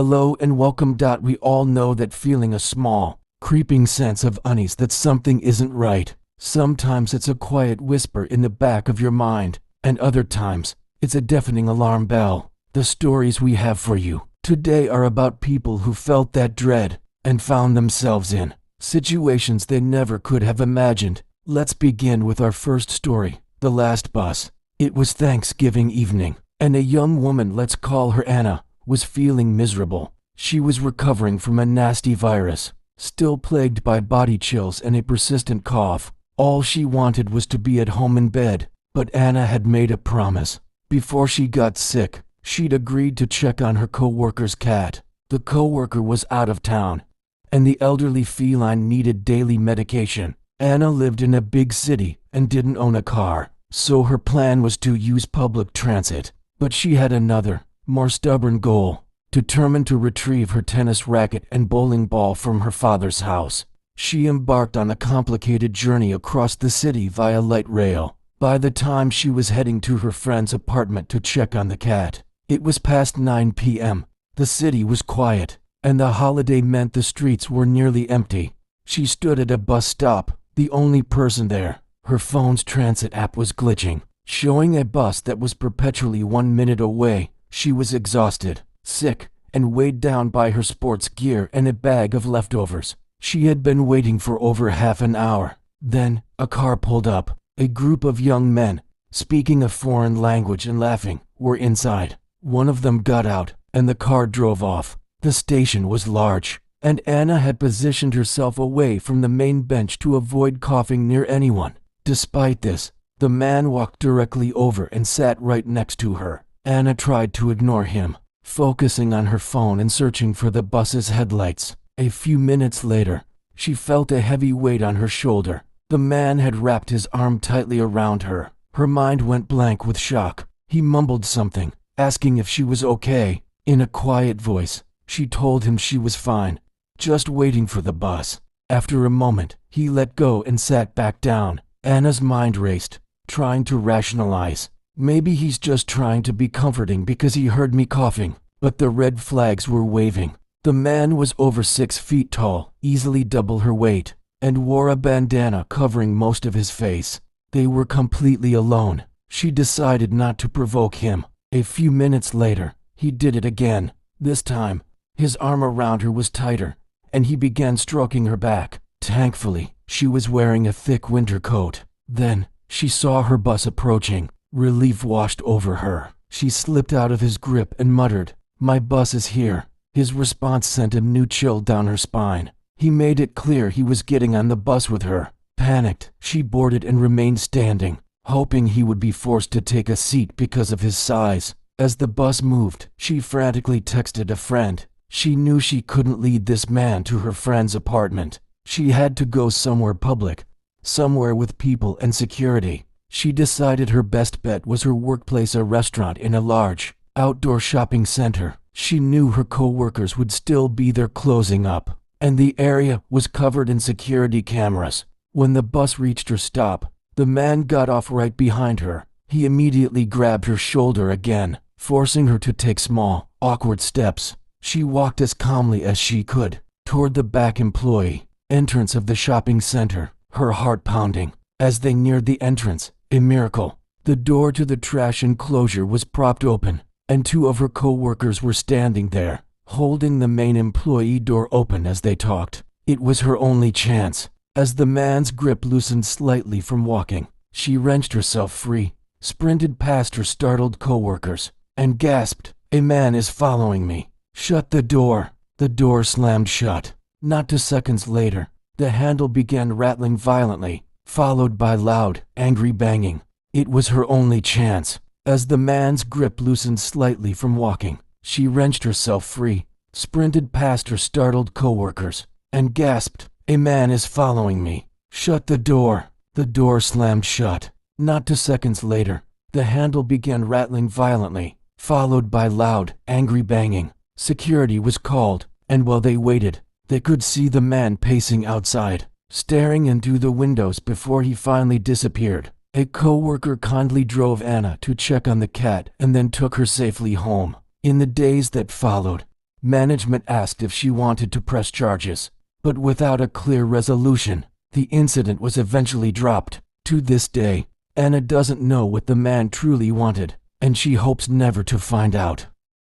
Hello and welcome. We all know that feeling, a small, creeping sense of unease that something isn't right. Sometimes it's a quiet whisper in the back of your mind, and other times, it's a deafening alarm bell. The stories we have for you today are about people who felt that dread and found themselves in situations they never could have imagined. Let's begin with our first story, The Last Bus. It was Thanksgiving evening, and a young woman, let's call her Anna, was feeling miserable. She was recovering from a nasty virus, still plagued by body chills and a persistent cough. All she wanted was to be at home in bed, but Anna had made a promise. Before she got sick, she'd agreed to check on her co-worker's cat. The co-worker was out of town, and the elderly feline needed daily medication. Anna lived in a big city and didn't own a car, so her plan was to use public transit. But she had another, more stubborn goal: determined to retrieve her tennis racket and bowling ball from her father's house. She embarked on a complicated journey across the city via light rail. By the time she was heading to her friend's apartment to check on the cat, it was past 9 p.m. The city was quiet, and the holiday meant the streets were nearly empty. She stood at a bus stop, the only person there. Her phone's transit app was glitching, showing a bus that was perpetually 1 minute away. She was exhausted, sick, and weighed down by her sports gear and a bag of leftovers. She had been waiting for over half an hour. Then, a car pulled up. A group of young men, speaking a foreign language and laughing, were inside. One of them got out, and the car drove off. The station was large, and Anna had positioned herself away from the main bench to avoid coughing near anyone. Despite this, the man walked directly over and sat right next to her. Anna tried to ignore him, focusing on her phone and searching for the bus's headlights. A few minutes later, she felt a heavy weight on her shoulder. The man had wrapped his arm tightly around her. Her mind went blank with shock. He mumbled something, asking if she was okay. In a quiet voice, she told him she was fine, just waiting for the bus. After a moment, he let go and sat back down. Anna's mind raced, trying to rationalize. Maybe he's just trying to be comforting because he heard me coughing. But the red flags were waving. The man was over 6 feet tall, easily double her weight, and wore a bandana covering most of his face. They were completely alone. She decided not to provoke him. A few minutes later, he did it again. This time, his arm around her was tighter, and he began stroking her back. Thankfully, she was wearing a thick winter coat. Then, she saw her bus approaching. Relief washed over her. She slipped out of his grip and muttered, "My bus is here." His response sent a new chill down her spine. He made it clear he was getting on the bus with her. Panicked, she boarded and remained standing, hoping he would be forced to take a seat because of his size. As the bus moved, she frantically texted a friend. She knew she couldn't lead this man to her friend's apartment. She had to go somewhere public, somewhere with people and security. She decided her best bet was her workplace, a restaurant in a large, outdoor shopping center. She knew her co-workers would still be there closing up, and the area was covered in security cameras. When the bus reached her stop, the man got off right behind her. He immediately grabbed her shoulder again, forcing her to take small, awkward steps. She walked as calmly as she could toward the back employee entrance of the shopping center, her heart pounding. As they neared the entrance, a miracle, the door to the trash enclosure was propped open, and 2 of her co-workers were standing there, holding the main employee door open as they talked. It was her only chance. As the man's grip loosened slightly from walking, she wrenched herself free, sprinted past her startled co-workers, and gasped, "A man is following me. Shut the door." The door slammed shut. Not 2 seconds later, the handle began rattling violently, followed by loud, angry banging. It was her only chance. As the man's grip loosened slightly from walking, she wrenched herself free, sprinted past her startled co-workers, and gasped, "A man is following me. Shut the door." The door slammed shut. Not 2 seconds later, the handle began rattling violently, followed by loud, angry banging. Security was called, and while they waited, they could see the man pacing outside, staring into the windows before he finally disappeared. A co-worker kindly drove Anna to check on the cat and then took her safely home. In the days that followed, Management asked if she wanted to press charges, but without a clear resolution, the incident was eventually dropped. To this day, Anna doesn't know what the man truly wanted, and she hopes never to find out.